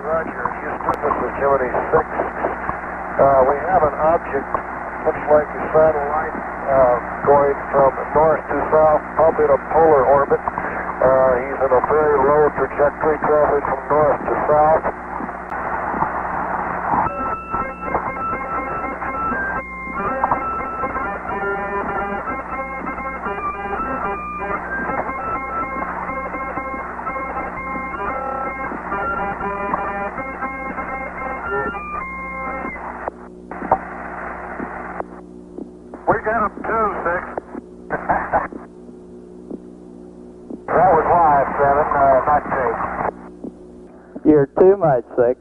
Roger. Houston, this is Gemini 6. We have an object, looks like a satellite, going from north to south, probably in a polar orbit. He's in a very low trajectory, traveling from north to south. We got him too, 6. That was live, 7, not 6. You're too much, 6.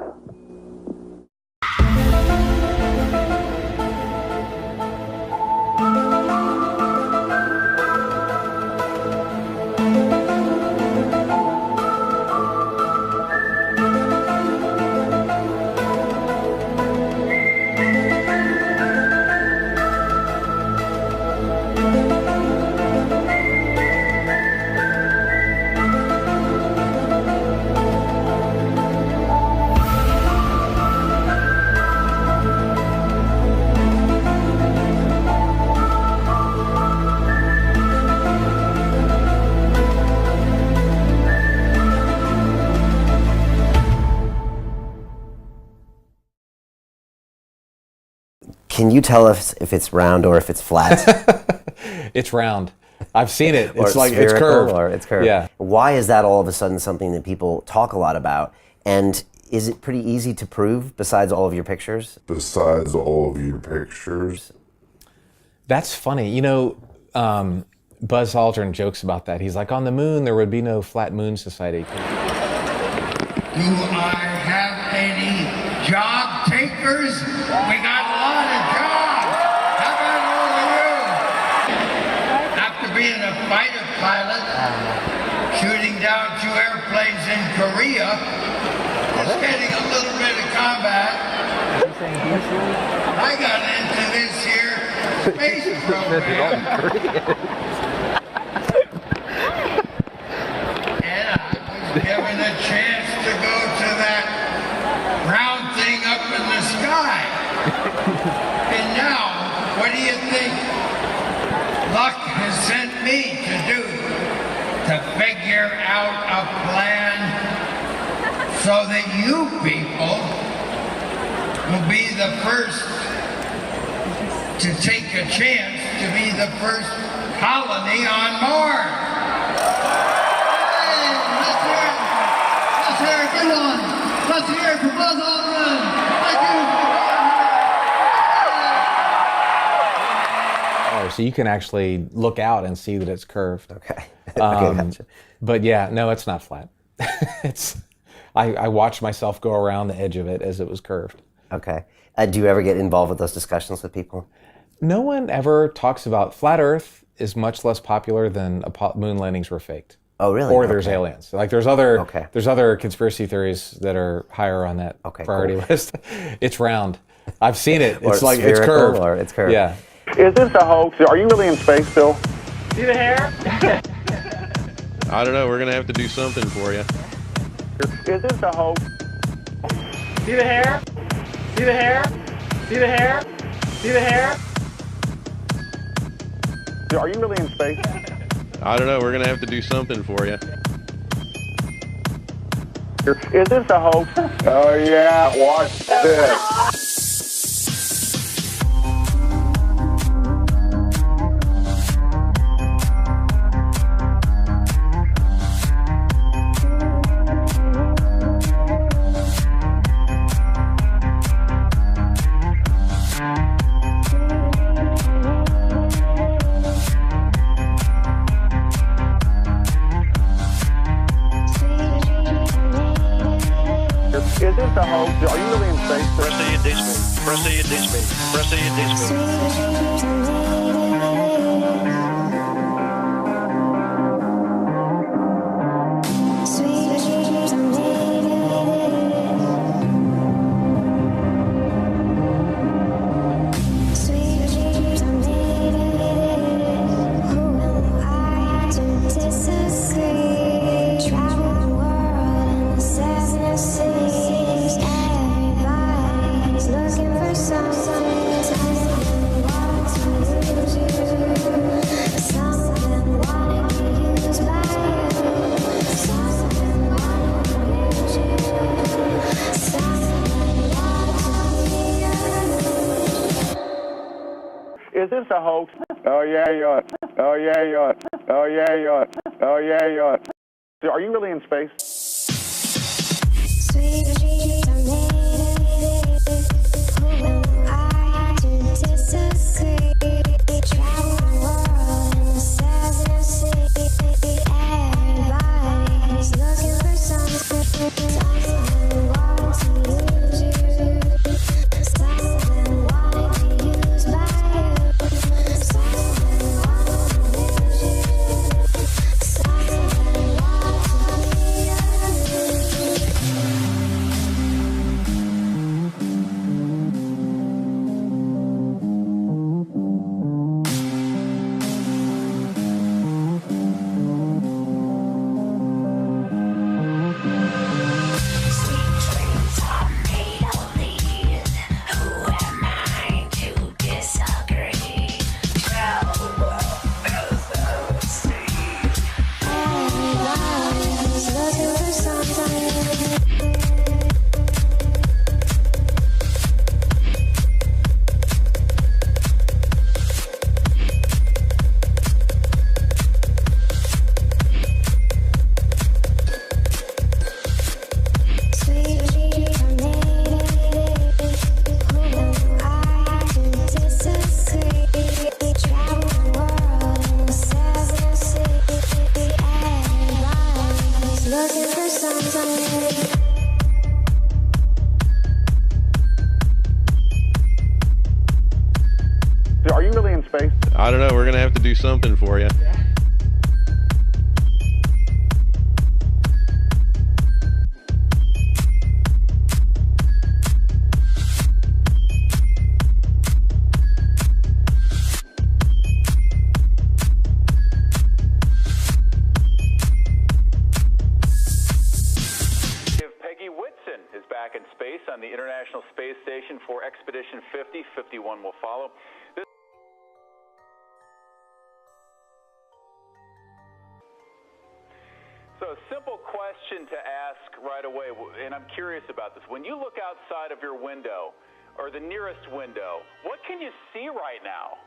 Can you tell us if it's round or if it's flat? It's round. I've seen it. Or It's like it's curved. Or it's curved. Yeah. Why is that all of a sudden something that people talk a lot about? And is it pretty easy to prove besides all of your pictures? Besides all of your pictures? That's funny. You know, Buzz Aldrin jokes about that. He's like, on the moon, there would be no flat moon society. Do I have any job takers? We got a lot of jobs. How about all of you? After being a fighter pilot, shooting down 2 airplanes in Korea, just getting a little bit of combat, I got into this here space program. And I was given a chance to go to that round thing up in the sky. And now, what do you think luck has sent me to do? To figure out a plan so that you people will be the first to take a chance to be the first colony on Mars. Let's hear it, good one. Let's hear it for Buzz Aldrin. Thank you. So you can actually look out and see that it's curved. Okay. Okay, gotcha. But yeah, no, it's not flat. I watched myself go around the edge of it as it was curved. Okay. Do you ever get involved with those discussions with people? No one ever talks about flat Earth is much less popular than moon landings were faked. Oh, really? Or there's Okay. aliens. Like there's other conspiracy theories that are higher on that priority list. It's round. I've seen it. Or It's like it's curved. Or it's curved. Yeah. Is this a hoax? Are you really in space still? See the hair? I don't know. We're going to have to do something for you. Is this a hoax? See the hair? See the hair? See the hair? See the hair? Are you really in space? I don't know. We're going to have to do something for you. Is this a hoax? Oh yeah, watch this. Is this a hoax? Are you really in space? Proceed this way. Proceed this way. Proceed this Travel the world in the Cessna City. this a hoax? Oh yeah, you are. Oh yeah, you are. Oh yeah, you are. Oh yeah, you are. Are you really in space? Sweet dreams are made. Who am I to disagree? Travel the world in the seven seas. Everybody's looking for something. Some of them want to use you. Some of them want to be used by you. Some of them want to lose you. Some of them want to be Sweet dreams are made of these. Who am I to disagree? Travel the world as I see. Everybody's looking for something. Sweet dreams are made. Who am I to disagree? Travel the world in the seven seas. Everybody's looking for something. Are you really in space? I don't know. We're gonna have to do something for you. Peggy Whitson is back in space on the International Space Station for Expedition 50. 51 will follow. So a simple question to ask right away, and I'm curious about this. When you look outside of your window, or the nearest window, what can you see right now?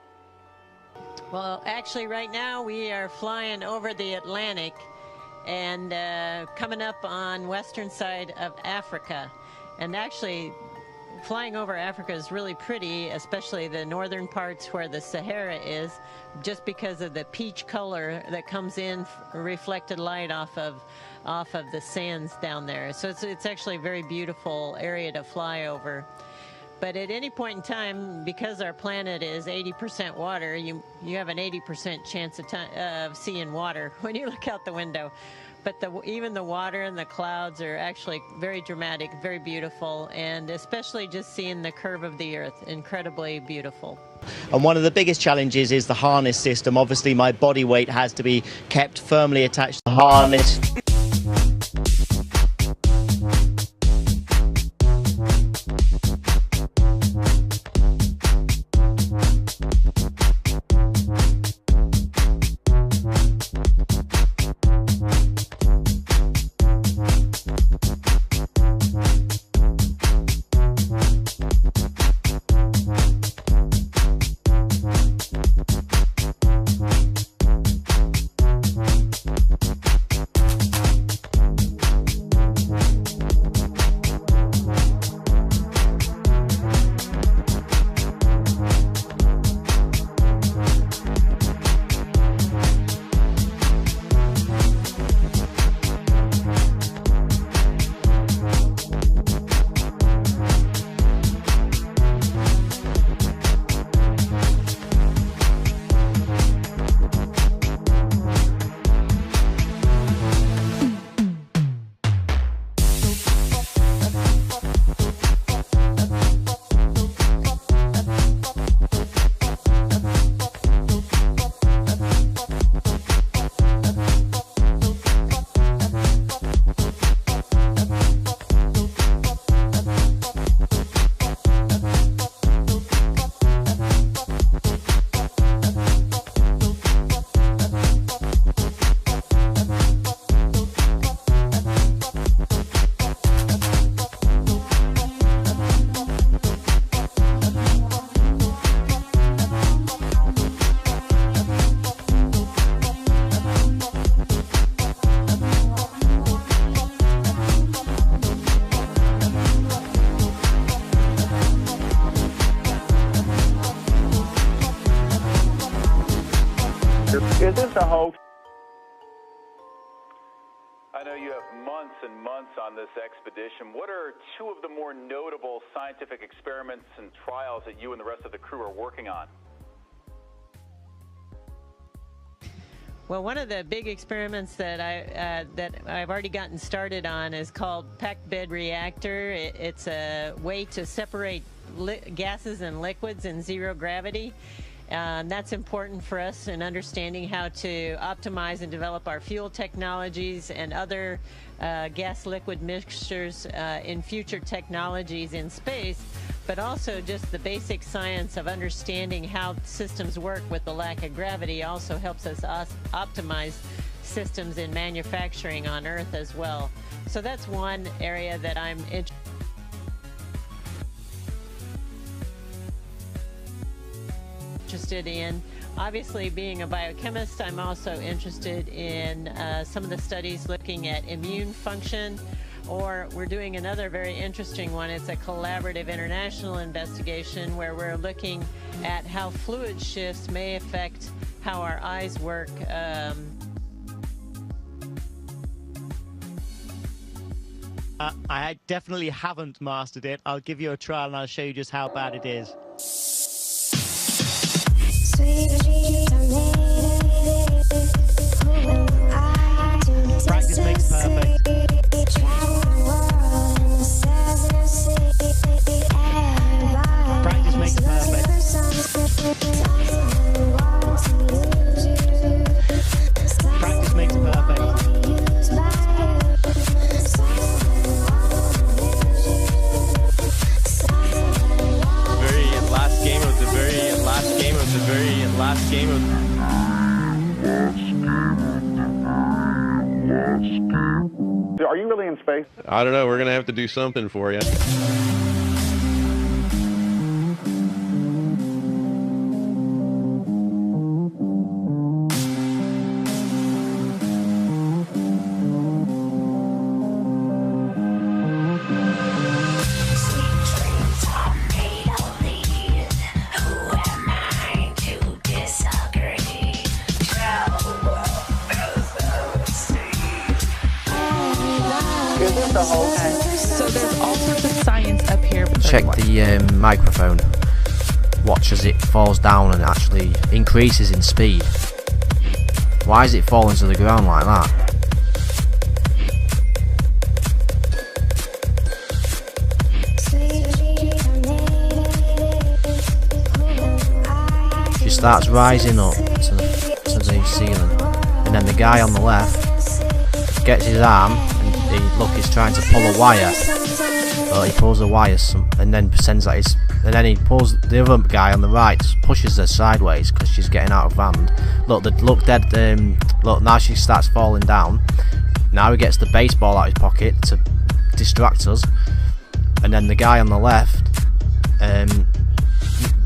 Well, actually, right now we are flying over the Atlantic and coming up on western side of Africa. And actually, flying over Africa is really pretty, especially the northern parts where the Sahara is, just because of the peach color that comes in, reflected light off of the sands down there. So it's actually a very beautiful area to fly over. But at any point in time, because our planet is 80% water, you have an 80% chance of seeing water when you look out the window. But even the water and the clouds are actually very dramatic, very beautiful, and especially just seeing the curve of the Earth, incredibly beautiful. And one of the biggest challenges is the harness system. Obviously, my body weight has to be kept firmly attached to the harness. Is this a hoax? I know you have months and months on this expedition. What are two of the more notable scientific experiments and trials that you and the rest of the crew are working on? Well, one of the big experiments that I've already gotten started on is called packed bed reactor. It's a way to separate gases and liquids in zero gravity. That's important for us in understanding how to optimize and develop our fuel technologies and other gas-liquid mixtures in future technologies in space, but also just the basic science of understanding how systems work with the lack of gravity also helps us optimize systems in manufacturing on Earth as well. So that's one area that I'm interested in. Obviously, being a biochemist, I'm also interested in some of the studies looking at immune function, or we're doing another very interesting one. It's a collaborative international investigation where we're looking at how fluid shifts may affect how our eyes work. I definitely haven't mastered it. I'll give you a trial and I'll show you just how bad it is. Practice makes perfect. Practice makes perfect. Practice makes perfect. Last game of the Are you really in space? I don't know. We're gonna have to do something for you. So there's all sorts of science up here. Check the microphone. Watch as it falls down and actually increases in speed. Why is it falling to the ground like that? She starts rising up to the ceiling, and then the guy on the left gets his arm, and look, he's trying to pull a wire. Well, he pulls the wire, and then pretends that he's, and then he pulls the other guy on the right, pushes her sideways because she's getting out of hand. Look, look, now she starts falling down. Now he gets the baseball out of his pocket to distract us, and then the guy on the left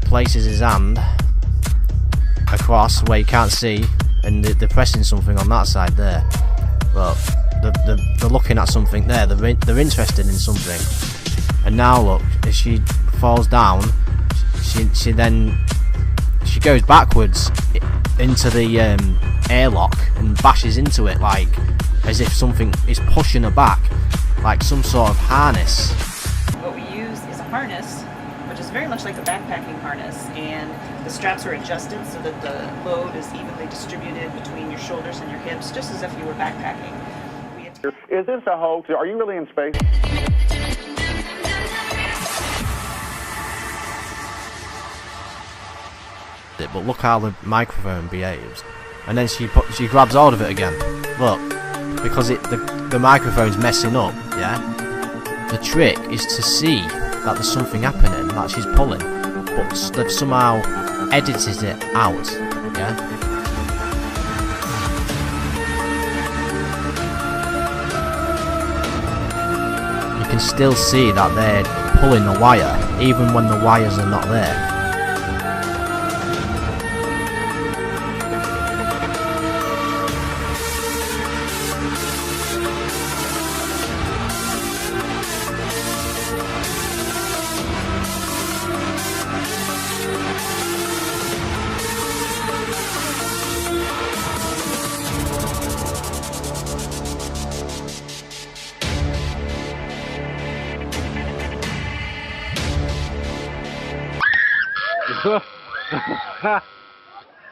places his hand across where you can't see, and they're pressing something on that side there. Look, they're looking at something there. They're interested in something. And now look, as she falls down, she goes backwards into the airlock and bashes into it, like as if something is pushing her back, like some sort of harness. What we use is a harness, which is very much like a backpacking harness, and the straps are adjusted so that the load is evenly distributed between your shoulders and your hips, just as if you were backpacking. Is this a hoax? Are you really in space? But look how the microphone behaves, and then she grabs hold of it again. Look, because the microphone's messing up. Yeah, the trick is to see that there's something happening that she's pulling, but they've somehow edited it out. Yeah. You can still see that they're pulling the wire, even when the wires are not there.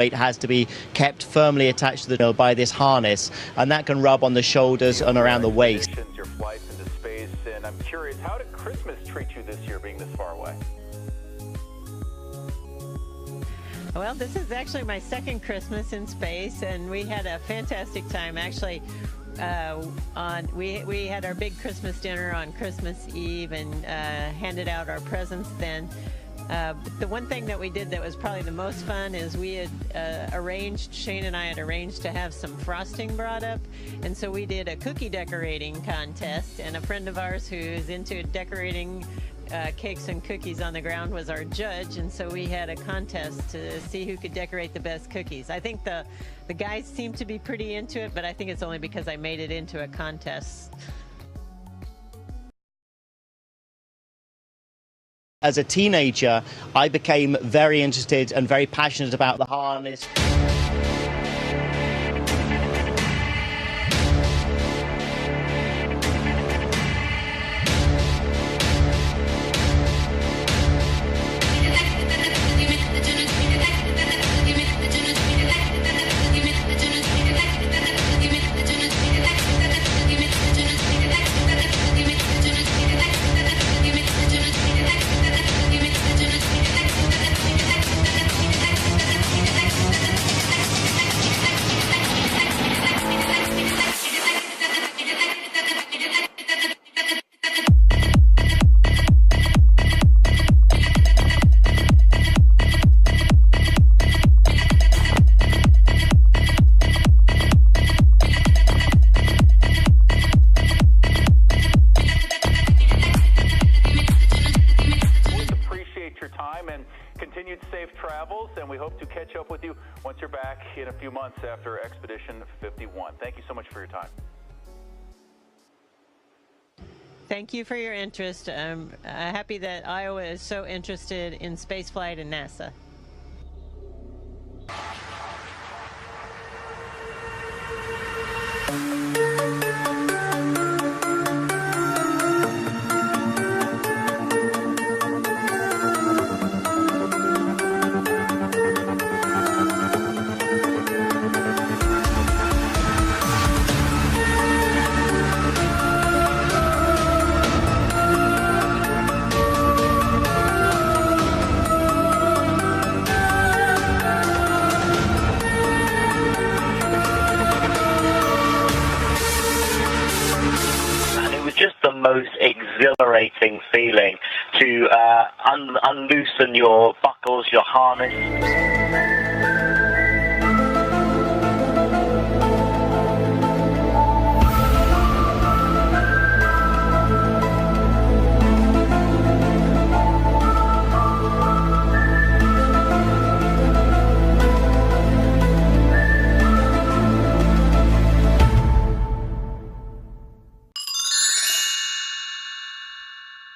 It has to be kept firmly attached to the nose by this harness, and that can rub on the shoulders and around the waist. Your flights into space, and I'm curious, how did Christmas treat you this year, being this far away? Well, this is actually my second Christmas in space, and we had a fantastic time. Actually, we had our big Christmas dinner on Christmas Eve and handed out our presents then. The one thing that we did that was probably the most fun is we had Shane and I had arranged to have some frosting brought up, and so we did a cookie decorating contest, and a friend of ours who's into decorating cakes and cookies on the ground was our judge, and so we had a contest to see who could decorate the best cookies. I think the guys seem to be pretty into it, but I think it's only because I made it into a contest. As a teenager, I became very interested and very passionate about the harness. Continued safe travels, and we hope to catch up with you once you're back in a few months after Expedition 51. Thank you so much for your time. Thank you for your interest. I'm happy that Iowa is so interested in spaceflight and NASA. Most exhilarating feeling to unloosen your buckles, your harness.